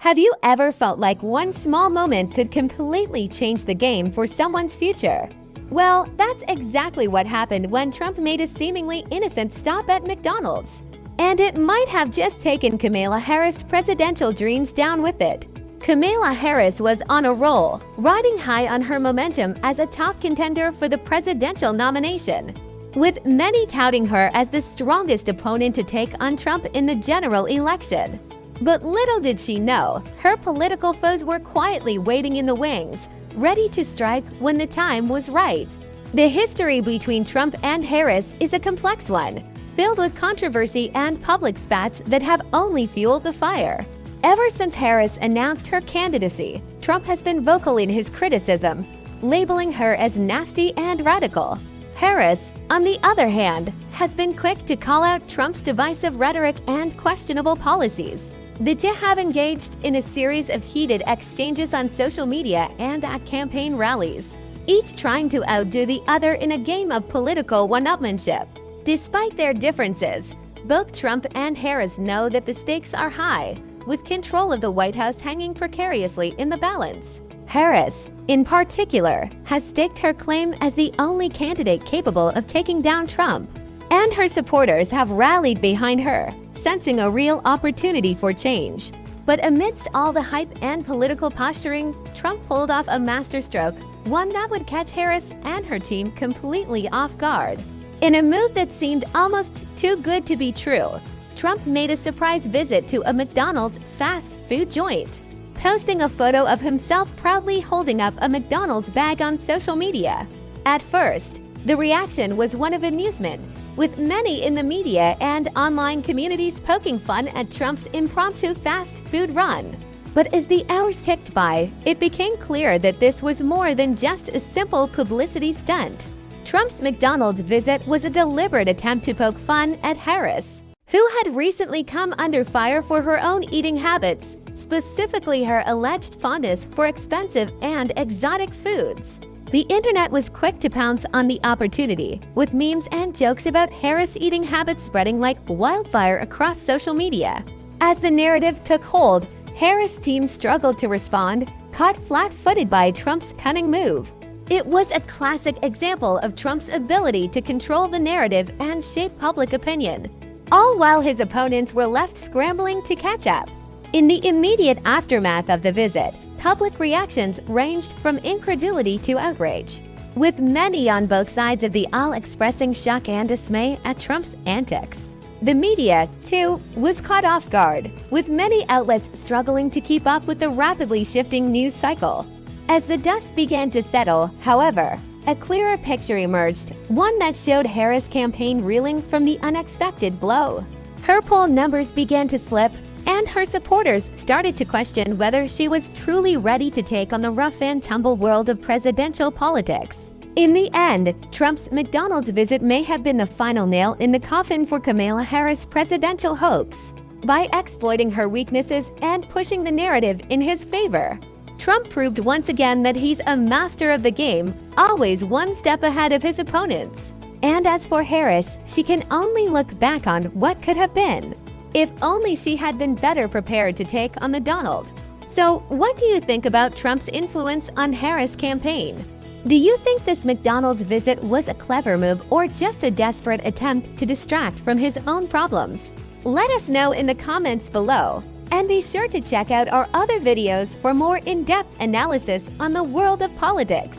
Have you ever felt like one small moment could completely change the game for someone's future? Well, that's exactly what happened when Trump made a seemingly innocent stop at McDonald's. And it might have just taken Kamala Harris' presidential dreams down with it. Kamala Harris was on a roll, riding high on her momentum as a top contender for the presidential nomination, with many touting her as the strongest opponent to take on Trump in the general election. But little did she know, her political foes were quietly waiting in the wings, ready to strike when the time was right. The history between Trump and Harris is a complex one, filled with controversy and public spats that have only fueled the fire. Ever since Harris announced her candidacy, Trump has been vocal in his criticism, labeling her as nasty and radical. Harris, on the other hand, has been quick to call out Trump's divisive rhetoric and questionable policies. The two have engaged in a series of heated exchanges on social media and at campaign rallies, each trying to outdo the other in a game of political one-upmanship. Despite their differences, both Trump and Harris know that the stakes are high, with control of the White House hanging precariously in the balance. Harris, in particular, has staked her claim as the only candidate capable of taking down Trump, and her supporters have rallied behind her, sensing a real opportunity for change. But amidst all the hype and political posturing, Trump pulled off a masterstroke, one that would catch Harris and her team completely off guard. In a move that seemed almost too good to be true, Trump made a surprise visit to a McDonald's fast food joint, posting a photo of himself proudly holding up a McDonald's bag on social media. At first, the reaction was one of amusement, with many in the media and online communities poking fun at Trump's impromptu fast food run. But as the hours ticked by, it became clear that this was more than just a simple publicity stunt. Trump's McDonald's visit was a deliberate attempt to poke fun at Harris, who had recently come under fire for her own eating habits, specifically her alleged fondness for expensive and exotic foods. The internet was quick to pounce on the opportunity, with memes and jokes about Harris' eating habits spreading like wildfire across social media. As the narrative took hold, Harris' team struggled to respond, caught flat-footed by Trump's cunning move. It was a classic example of Trump's ability to control the narrative and shape public opinion, all while his opponents were left scrambling to catch up. In the immediate aftermath of the visit, public reactions ranged from incredulity to outrage, with many on both sides of the aisle expressing shock and dismay at Trump's antics. The media, too, was caught off guard, with many outlets struggling to keep up with the rapidly shifting news cycle. As the dust began to settle, however, a clearer picture emerged, one that showed Harris' campaign reeling from the unexpected blow. Her poll numbers began to slip, and her supporters started to question whether she was truly ready to take on the rough and tumble world of presidential politics. In the end, Trump's McDonald's visit may have been the final nail in the coffin for Kamala Harris' presidential hopes. By exploiting her weaknesses and pushing the narrative in his favor, Trump proved once again that he's a master of the game, always one step ahead of his opponents. And as for Harris, she can only look back on what could have been, if only she had been better prepared to take on the Donald. So, what do you think about Trump's influence on Harris' campaign? Do you think this McDonald's visit was a clever move or just a desperate attempt to distract from his own problems? Let us know in the comments below. And be sure to check out our other videos for more in-depth analysis on the world of politics.